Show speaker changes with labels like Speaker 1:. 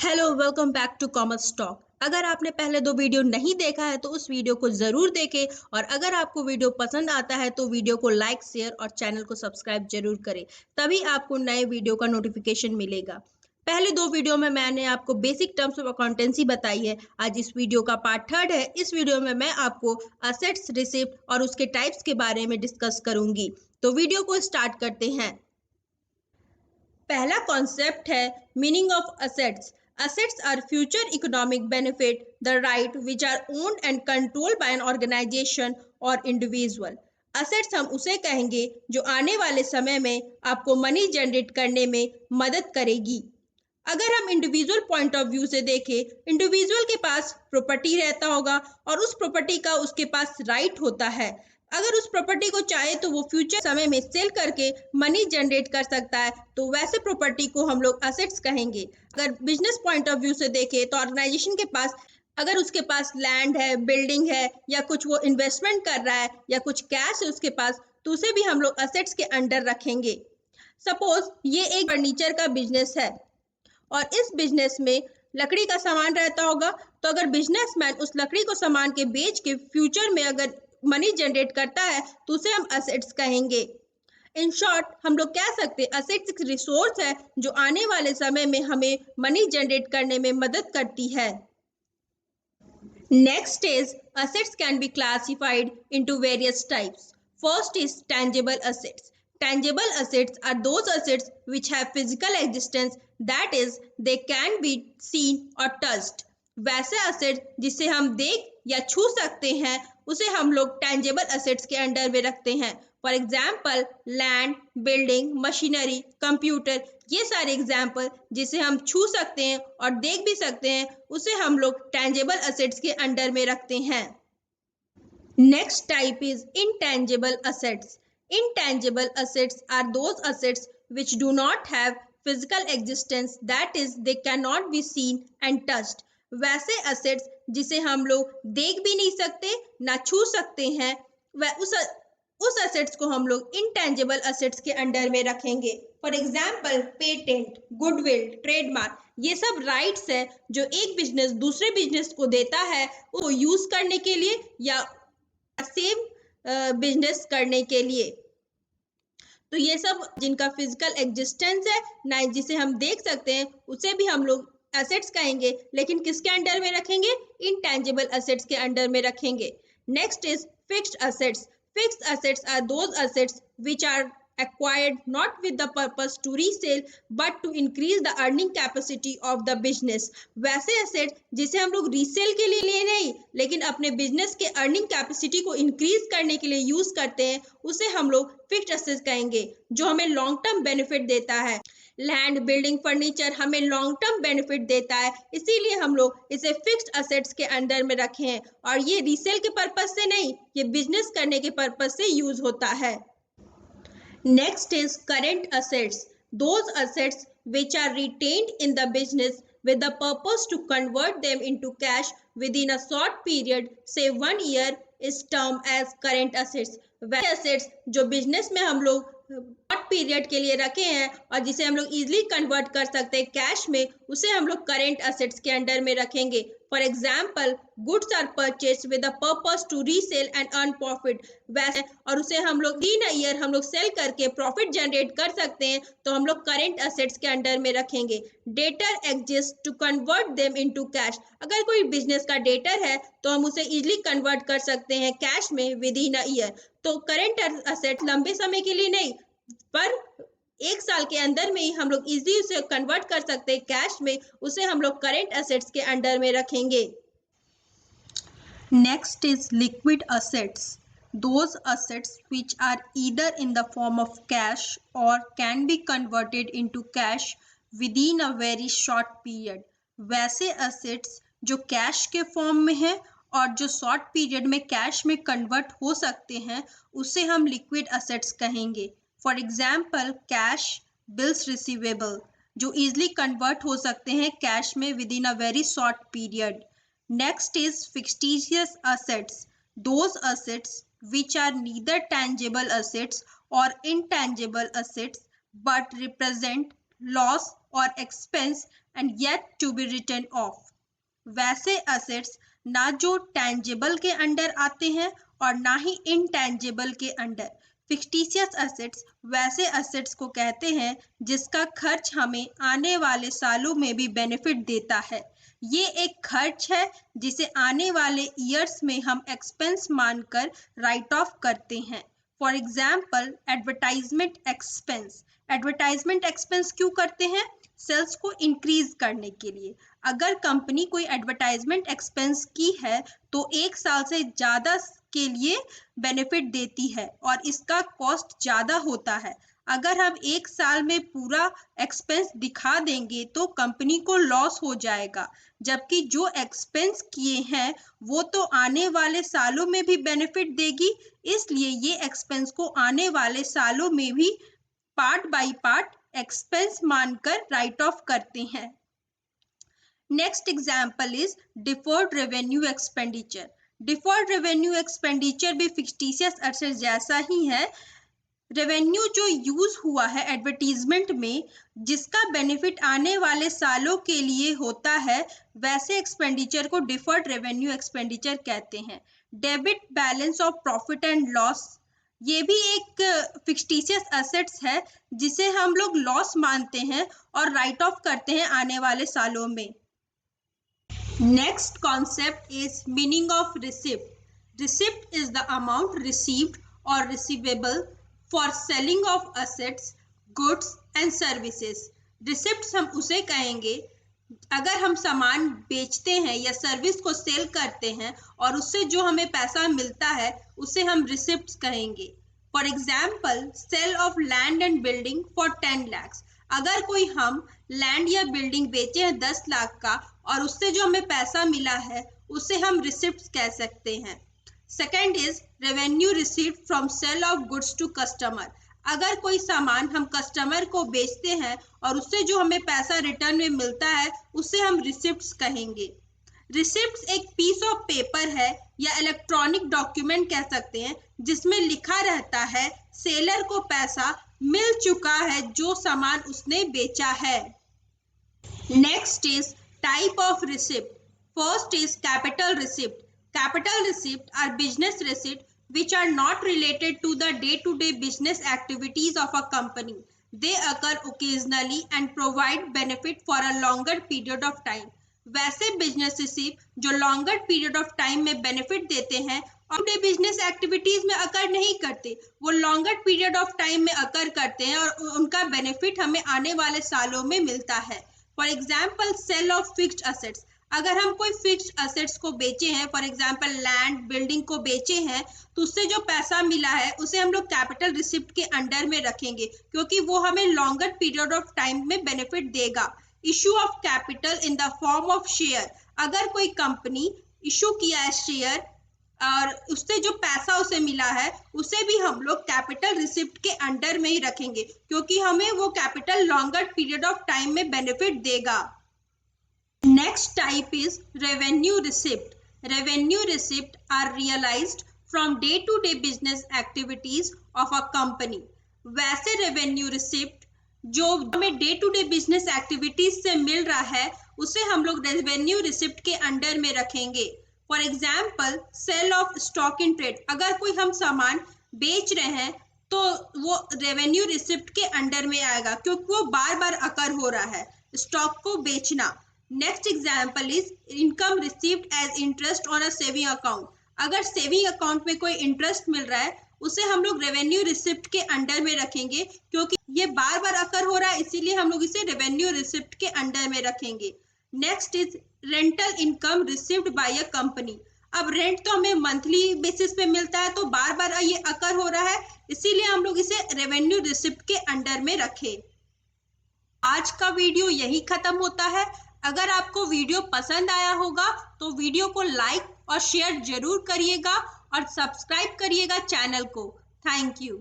Speaker 1: Hello welcome back to commerce talk. अगर आपने पहले दो वीडियो नहीं देखा है तो उस वीडियो को ज़रूर देखें और अगर आपको वीडियो पसंद आता है तो वीडियो को लाइक शेयर और चैनल को सब्सक्राइब जरूर करें, तभी आपको नए वीडियो का नोटिफिकेशन मिलेगा। पहले दो वीडियो में मैंने आपको बेसिक टर्म्स ऑफ अकाउंटेंसी बताई है। आज इस वीडियो का पार्ट थर्ड है। इस वीडियो में मैं आपको असेट्स, रिसिप्ट और उसके टाइप्स के बारे में डिस्कस करूंगी। तो वीडियो को स्टार्ट करते हैं। पहला कॉन्सेप्ट है meaning of assets. Assets are future economic benefit, the right which are owned and controlled by an organization or individual. Assets हम उसे कहेंगे जो आने वाले समय में आपको मनी जनरेट करने में मदद करेगी। अगर हम इंडिविजुअल पॉइंट ऑफ व्यू से देखें, इंडिविजुअल के पास प्रॉपर्टी रहता होगा और उस प्रॉपर्टी का उसके पास राइट होता है। अगर उस प्रॉपर्टी को चाहे तो वो फ्यूचर समय में सेल करके मनी जनरेट कर सकता है, तो वैसे प्रॉपर्टी को हम लोग असेट्स कहेंगे। अगर बिजनेस पॉइंट ऑफ व्यू से देखें तो ऑर्गेनाइजेशन के पास अगर उसके पास लैंड है, बिल्डिंग है या कुछ वो इन्वेस्टमेंट कर रहा है या कुछ कैश है उसके पास, तो उसे भी हम लोग असेट्स के अंडर रखेंगे। सपोज ये एक फर्नीचर का बिजनेस है और इस बिजनेस में लकड़ी का सामान रहता होगा, तो अगर बिजनेसमैन उस लकड़ी को सामान के बेच के फ्यूचर में अगर मनी जनरेट करता है तो उसे हम असेट्स कहेंगे। इन शॉर्ट हम लोग कह सकते हैं असेट्स एक रिसोर्स है जो आने वाले समय में हमें मनी जनरेट करने में मदद करती है। Next is assets can be classified into various types. First is tangible assets. Tangible assets are those assets which have physical existence, that is, they can be seen or touched. वैसे assets जिसे हम देख या छू सकते हैं उसे हम लोग tangible assets के अंडर में रखते हैं। For example land, building, machinery, computer, ये सारे एग्जाम्पल जिसे हम छू सकते हैं और देख भी सकते हैं उसे हम लोग टेंजेबल असेट्स के अंडर में रखते हैं। Next type is intangible assets. Intangible assets are those assets which do not have physical existence, that is they cannot be seen and touched. वैसे assets जिसे हम लोग देख भी नहीं सकते ना छू सकते हैं, वह उस असेट्स को हम लोग इनटेंजिबल असेट्स के अंडर में रखेंगे। For example patent, goodwill, trademark, ये सब राइट्स है जो एक बिजनेस दूसरे बिजनेस को देता है वो यूज करने के लिए या सेम बिजनेस करने के लिए। तो ये सब जिनका फिजिकल एग्जिस्टेंस है ना जिसे हम देख सकते हैं उसे भी हम लोग एसेट्स कहेंगे, लेकिन किसके अंडर में रखेंगे? इनटेंजिबल एसेट्स के अंडर में रखेंगे। Next is fixed assets. Fixed assets are those assets which are acquired not with the purpose to resell but to increase the earning capacity of the business. वैसे asset जिसे हम लोग resale के लिए नहीं लेकिन अपने बिजनेस के अर्निंग कैपेसिटी को इंक्रीज करने के लिए यूज करते हैं उसे हम लोग फिक्स्ड एसेट्स कहेंगे, जो हमें लॉन्ग टर्म बेनिफिट देता है। लैंड, बिल्डिंग, फर्नीचर हमें लॉन्ग टर्म बेनिफिट देता है, इसीलिए हम लोग इसे फिक्स्ड असेट्स के अंडर में रखे हैं और ये रीसेल के पर्पज से नहीं, ये बिजनेस करने के पर्पज से यूज होता है। Next is current assets. Those assets which are retained in the business with the purpose to convert them into cash within a short period, say 1 year, is termed as current assets. वैसे assets जो business में हम लोग short period के लिए रखे हैं और जिसे हम लोग इजिली कन्वर्ट कर सकते हैं कैश में, उसे हम लोग करेंट असेट्स के अंडर में रखेंगे। For example goods are purchase with the purpose to resale and earn profit, वैसे और उसे हम लोग इन अ ईयर हम लोग सेल करके प्रॉफिट जनरेट कर सकते हैं, तो हम लोग करेंट असेट्स के अंडर में रखेंगे। Debtor exist to convert them into cash. अगर कोई बिजनेस का डेटर है तो हम उसे इजिली कन्वर्ट कर सकते हैं कैश में विद इन अ ईयर। तो करेंट असेट लंबे समय के लिए नहीं पर 1 साल के अंदर में ही हम लोग इजिली उसे कन्वर्ट कर सकते हैं कैश में, उसे हम लोग करेंट असेट्स के अंडर में रखेंगे। Next is liquid assets. Those assets which are either in the form of cash or can be converted into cash within a very short period. वैसे assets जो कैश के फॉर्म में है और जो शॉर्ट पीरियड में कैश में convert हो सकते हैं उसे हम लिक्विड assets कहेंगे। For example cash, bills receivable जो इजिली कन्वर्ट हो सकते हैं कैश में with in a very short period. Next is fictitious assets. Those assets which are neither tangible assets or intangible assets but represent loss or expense and yet to be written off. वैसे assets ना जो tangible के under आते हैं और ना ही intangible के under. Fictitious assets वैसे एसेट्स को कहते हैं जिसका खर्च हमें आने वाले सालों में भी बेनिफिट देता है। ये एक खर्च है जिसे आने वाले ईयर्स में हम एक्सपेंस मानकर राइट ऑफ करते हैं। For example advertisement expense. Advertisement expense क्यों करते हैं? सेल्स को इंक्रीज करने के लिए। अगर कंपनी कोई एडवर्टाइजमेंट एक्सपेंस की है तो 1 साल से ज़्यादा के लिए बेनिफिट देती है और इसका कॉस्ट ज़्यादा होता है। अगर हम 1 साल में पूरा एक्सपेंस दिखा देंगे तो कंपनी को लॉस हो जाएगा, जबकि जो एक्सपेंस किए हैं वो तो आने वाले सालों में भी बेनिफिट देगी, इसलिए ये एक्सपेंस को आने वाले सालों में भी पार्ट बाय पार्ट एक्सपेंस मानकर राइट ऑफ करते हैं। Next example is deferred revenue expenditure. Deferred revenue expenditure भी फिक्टिशियस एसेट जैसा ही है। रेवेन्यू जो यूज हुआ है एडवर्टीजमेंट में जिसका बेनिफिट आने वाले सालों के लिए होता है, वैसे एक्सपेंडिचर को डिफर्ड रेवेन्यू एक्सपेंडिचर कहते हैं। Debit balance of profit and loss, ये भी एक फिक्टिशियस एसेट्स है जिसे हम लोग लॉस मानते हैं और राइट ऑफ करते हैं आने वाले सालों में। Next concept is meaning of receipt. Receipt is the amount received और receivable for selling of assets, goods and services. Receipt हम उसे कहेंगे अगर हम सामान बेचते हैं या सर्विस को सेल करते हैं और उससे जो हमें पैसा मिलता है उसे हम रिसिप्ट्स कहेंगे। For example sale of land and building for 10 lakhs। अगर कोई हम लैंड या बिल्डिंग बेचे हैं 10 लाख का और उससे जो हमें पैसा मिला है उसे हम रिसिप्ट्स कह सकते हैं। Second is revenue received from sale of goods to customer. अगर कोई सामान हम कस्टमर को बेचते हैं और उससे जो हमें पैसा रिटर्न में मिलता है उसे हम रिसिप्ट्स कहेंगे। रिसिप्ट्स एक पीस ऑफ पेपर है या इलेक्ट्रॉनिक डॉक्यूमेंट कह सकते हैं जिसमें लिखा रहता है सेलर को पैसा मिल चुका है जो सामान उसने बेचा है। Next is type of receipt. First is capital receipt. Capital receipt are business receipt which are not related to the day-to-day business activities of a company. They occur occasionally and provide benefit for a longer period of time. वैसे business receipt जो longer period of time में benefit देते हैं और day business activities में अकर नहीं करते, वो लॉन्गर पीरियड ऑफ टाइम में अकर करते हैं और उनका बेनिफिट हमें आने वाले सालों में मिलता है। For example sale of fixed assets. अगर हम कोई फिक्स्ड असेट्स को बेचे हैं, फॉर एग्जांपल लैंड बिल्डिंग को बेचे हैं, तो उससे जो पैसा मिला है उसे हम लोग कैपिटल रिसिप्ट के अंडर में रखेंगे क्योंकि वो हमें लॉन्गर पीरियड ऑफ टाइम में बेनिफिट देगा। Issue of capital in the form of share. अगर कोई कंपनी इशू किया है शेयर और उससे जो पैसा उसे मिला है उसे भी हम लोग कैपिटल रिसिप्ट के अंडर में ही रखेंगे क्योंकि हमें वो capital longer period of time में बेनिफिट देगा। Next type is revenue receipt. Revenue receipt are realized from day-to-day business activities of a company. वैसे revenue receipt जो हमें day to day business activities से मिल रहा है उसे हम लोग रेवेन्यू रिसिप्ट के अंडर में रखेंगे। For example sale of stock in trade. अगर कोई हम सामान बेच रहे हैं तो वो रेवेन्यू रिसिप्ट के अंडर में आएगा क्योंकि वो बार बार अकर हो रहा है स्टॉक को बेचना। Next example is income received as interest on a saving account. अगर सेविंग अकाउंट में कोई इंटरेस्ट मिल रहा है उसे हम लोग रेवेन्यू रिसिप्ट के अंडर में रखेंगे क्योंकि ये बार बार अकर हो रहा है, इसीलिए हम लोग इसे रेवेन्यू रिसिप्ट के अंडर में रखेंगे। Next is rental income received by a company. अब रेंट तो हमें मंथली बेसिस पे मिलता है तो बार बार ये अकर हो रहा है, इसीलिए हम लोग इसे रेवेन्यू रिसिप्ट के अंडर में रखें। आज का वीडियो यही खत्म होता है। अगर आपको वीडियो पसंद आया होगा तो वीडियो को लाइक और शेयर जरूर करिएगा और सब्सक्राइब करिएगा चैनल को। Thank you.